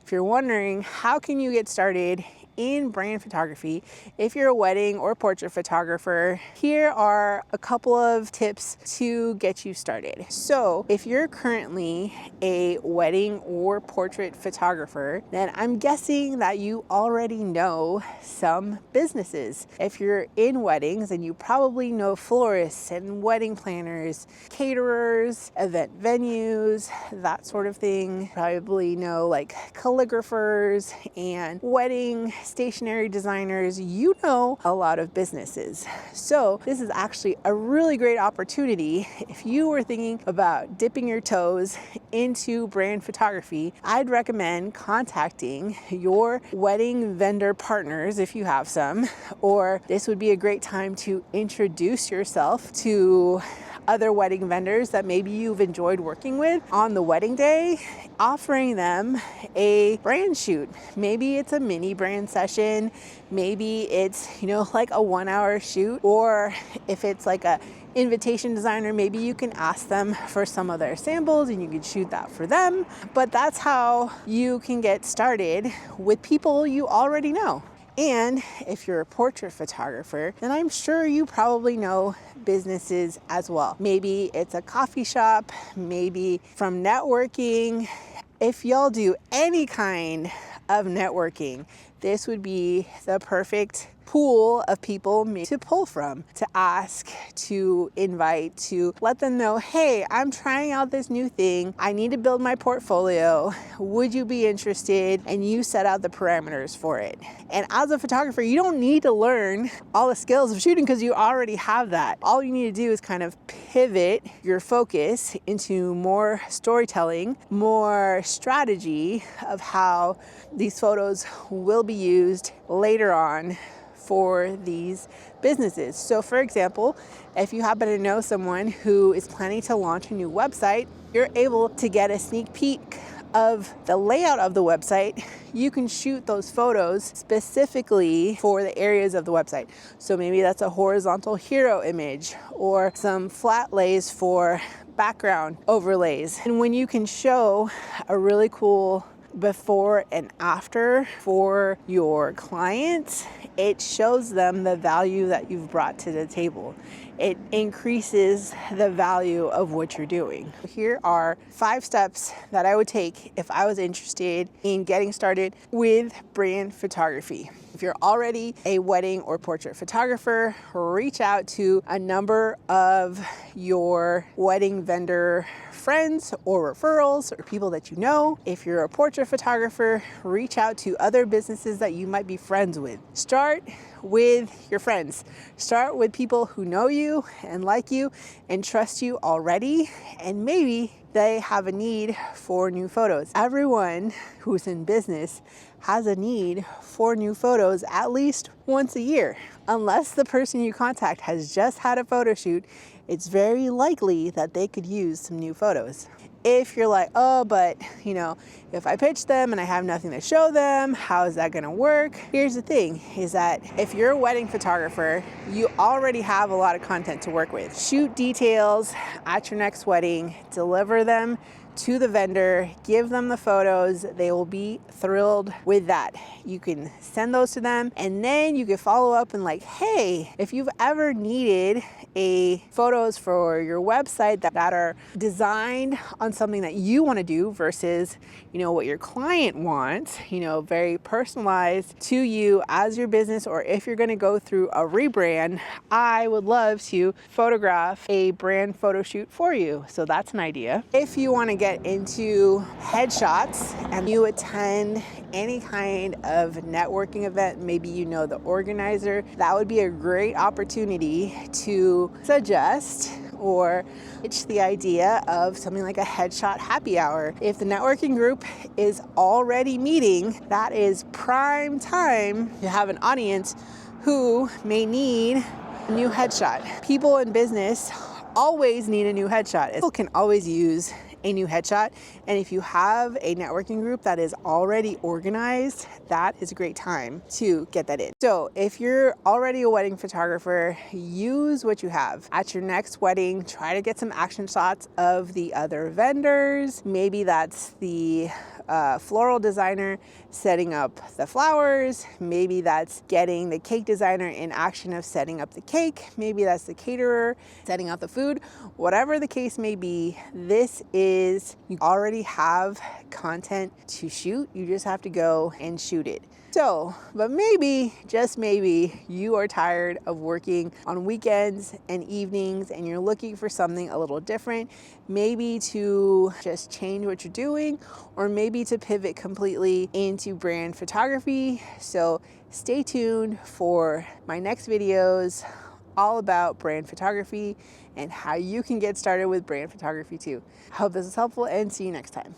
if you're wondering how can you get started in brand photography, if you're a wedding or portrait photographer, here are a couple of tips to get you started. So if you're currently a wedding or portrait photographer, then I'm guessing that you already know some businesses. If you're in weddings, then you probably know florists and wedding planners, caterers, event venues, that sort of thing. Probably know like calligraphers and wedding stationery designers. You know a lot of businesses. So this is actually a really great opportunity. If you were thinking about dipping your toes into brand photography, I'd recommend contacting your wedding vendor partners if you have some, or this would be a great time to introduce yourself to other wedding vendors that maybe you've enjoyed working with on the wedding day, offering them a brand shoot. Maybe it's a mini brand session, maybe it's, like a 1 hour shoot, or if it's like a invitation designer, maybe you can ask them for some of their samples and you can shoot that for them. But that's how you can get started with people you already know. And if you're a portrait photographer, then I'm sure you probably know businesses as well. Maybe it's a coffee shop, maybe from networking. If y'all do any kind of networking, this would be the perfect pool of people to pull from, to ask, to invite, to let them know, hey, I'm trying out this new thing. I need to build my portfolio. Would you be interested? And you set out the parameters for it. And as a photographer, you don't need to learn all the skills of shooting because you already have that. All you need to do is kind of pivot your focus into more storytelling, more strategy of how these photos will be used later on for these businesses. So for example, if you happen to know someone who is planning to launch a new website, you're able to get a sneak peek of the layout of the website. You can shoot those photos specifically for the areas of the website. So maybe that's a horizontal hero image or some flat lays for background overlays. And when you can show a really cool before and after for your clients, it shows them the value that you've brought to the table. It increases the value of what you're doing. Here are 5 steps that I would take if I was interested in getting started with brand photography. If you're already a wedding or portrait photographer, reach out to a number of your wedding vendor friends or referrals or people that you know. If you're a portrait photographer, reach out to other businesses that you might be friends with. Start with your friends. Start with people who know you and like you and trust you already, and maybe they have a need for new photos. Everyone who's in business has a need for new photos at least once a year. Unless the person you contact has just had a photo shoot, it's very likely that they could use some new photos. If you're like, oh, but if I pitch them and I have nothing to show them, how is that gonna work? Here's the thing, is that if you're a wedding photographer, you already have a lot of content to work with. Shoot details at your next wedding, deliver them to the vendor, give them the photos. They will be thrilled with that. You can send those to them, and then you can follow up and like, hey, if you've ever needed photos for your website that are designed on something that you want to do versus what your client wants, very personalized to you as your business, or if you're going to go through a rebrand, I would love to photograph a brand photo shoot for you. So that's an idea. If you want to get into headshots and you attend any kind of networking event, maybe the organizer, that would be a great opportunity to suggest or pitch the idea of something like a headshot happy hour. If the networking group is already meeting, that is prime time to have an audience who may need a new headshot. People in business always need a new headshot. People can always use a new headshot. And if you have a networking group that is already organized, that is a great time to get that in. So if you're already a wedding photographer, use what you have. At your next wedding, try to get some action shots of the other vendors. Maybe that's the floral designer setting up the flowers. Maybe that's getting the cake designer in action of setting up the cake. Maybe that's the caterer setting up the food. Whatever the case may be, you already have content to shoot. You just have to go and shoot it. So, but maybe, just maybe, you are tired of working on weekends and evenings and you're looking for something a little different, maybe to just change what you're doing, or maybe to pivot completely into brand photography. So stay tuned for my next videos all about brand photography and how you can get started with brand photography too. I hope this is helpful and see you next time.